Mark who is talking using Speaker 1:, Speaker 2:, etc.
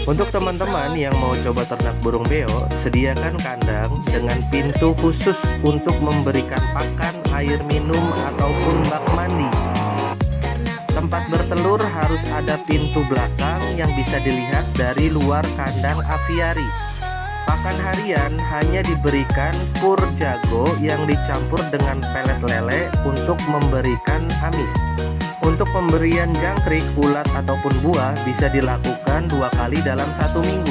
Speaker 1: Untuk teman-teman yang mau coba ternak burung beo, sediakan kandang dengan pintu khusus untuk memberikan pakan, air minum, ataupun bak mandi. Tempat bertelur harus ada pintu belakang yang bisa dilihat dari luar kandang aviari. Pakan harian hanya diberikan pur jago yang dicampur dengan pelet lele untuk memberikan amis. Untuk pemberian jangkrik, ulat ataupun buah bisa dilakukan 2 kali dalam 1 minggu.